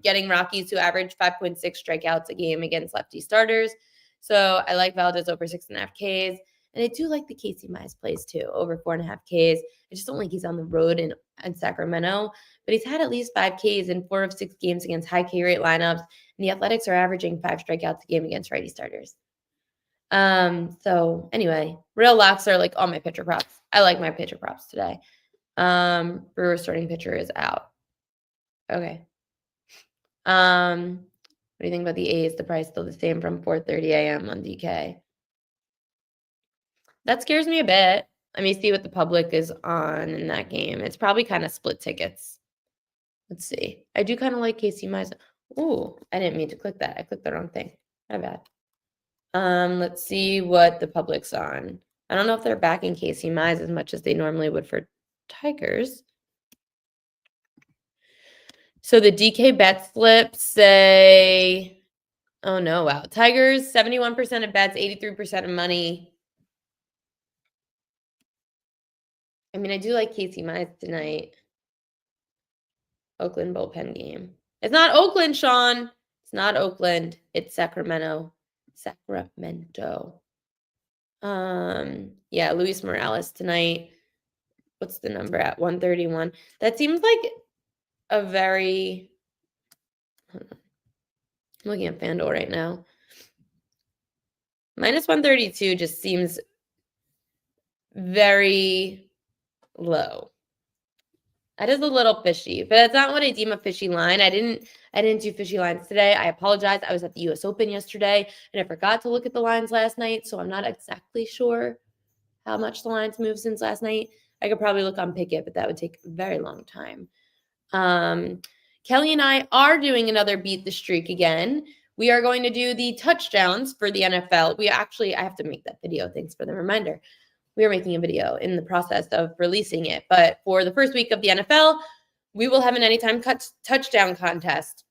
getting Rockies to average 5.6 strikeouts a game against lefty starters. So I like Valdez over 6.5 Ks. And I do like the Casey Mize plays too, over 4.5 Ks. I just don't like he's on the road in Sacramento. But he's had at least 5 Ks in 4 of 6 games against high K rate lineups. And the Athletics are averaging 5 strikeouts a game against righty starters. So anyway, real locks are like all my pitcher props. I like my pitcher props today. Brewer starting pitcher is out. Okay. What do you think about the A's? The price still the same from 4:30 a.m. on DK. That scares me a bit. Let me see what the public is on in that game. It's probably kind of split tickets. Let's see. I do kind of like Casey Mize. Ooh, I didn't mean to click that. I clicked the wrong thing. My bad. Let's see what the public's on. I don't know if they're backing Casey Mize as much as they normally would for Tigers. So the DK bet slips say, oh no, wow. Tigers, 71% of bets, 83% of money. I mean, I do like Casey Mize tonight. Oakland bullpen game. It's not Oakland, Sean. It's not Oakland. It's Sacramento. Yeah, Luis Morales tonight. What's the number at 131? That seems like a very, I'm looking at FanDuel right now. Minus 132 just seems very low. That is a little fishy, but that's not what I deem a fishy line. I didn't do fishy lines today. I apologize. I was at the US Open yesterday and I forgot to look at the lines last night, so I'm not exactly sure how much the lines moved since last night. I could probably look on Pikkit, but that would take a very long time. Kelly and I are doing another Beat the Streak again. We are going to do the touchdowns for the NFL. I have to make that video. Thanks for the reminder. We are making a video in the process of releasing it. But for the first week of the NFL, we will have an anytime touchdown contest.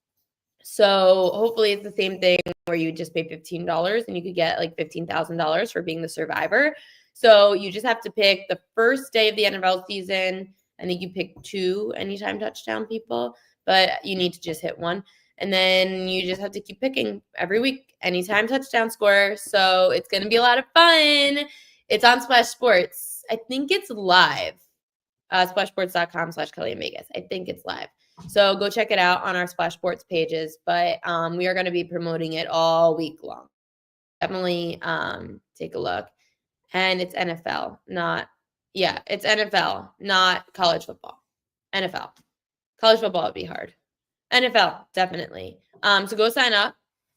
So hopefully it's the same thing where you just pay $15 and you could get like $15,000 for being the survivor. So you just have to pick the first day of the NFL season. I think you pick 2 anytime touchdown people, but you need to just hit 1. And then you just have to keep picking every week, anytime touchdown score. So it's going to be a lot of fun. It's on Splash Sports. I think it's live. Splashsports.com/Kelly in Vegas. I think it's live. So go check it out on our Splash Sports pages. But we are going to be promoting it all week long. Definitely take a look. And it's NFL, it's NFL, not college football. NFL. College football would be hard. NFL, definitely. So go sign up.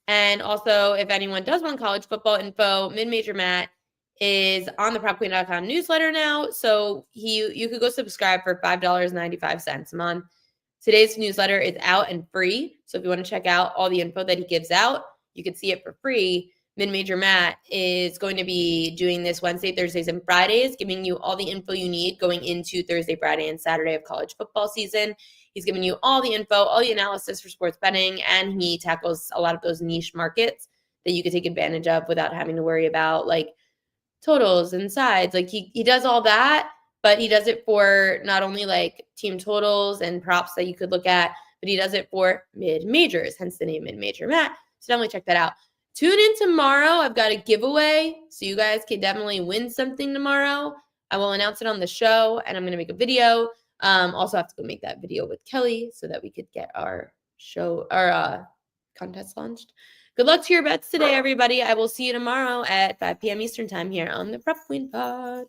And also, if anyone does want college football info, Mid-Major Matt is on the PropQueen.com newsletter now. So you could go subscribe for $5.95 a month. Today's newsletter is out and free. So if you want to check out all the info that he gives out, you can see it for free. Mid-Major Matt is going to be doing this Wednesday, Thursdays, and Fridays, giving you all the info you need going into Thursday, Friday, and Saturday of college football season. He's giving you all the info, all the analysis for sports betting, and he tackles a lot of those niche markets that you could take advantage of without having to worry about like totals and sides. Like he does all that, but he does it for not only like team totals and props that you could look at, but he does it for mid-majors, hence the name Mid-Major Matt. So definitely check that out. Tune in tomorrow. I've got a giveaway, so you guys can definitely win something tomorrow. I will announce it on the show, and I'm going to make a video. Also have to go make that video with Kelly so that we could get our contest launched. Good luck to your bets today, everybody. I will see you tomorrow at 5 p.m. Eastern time here on the Prop Queen Pod.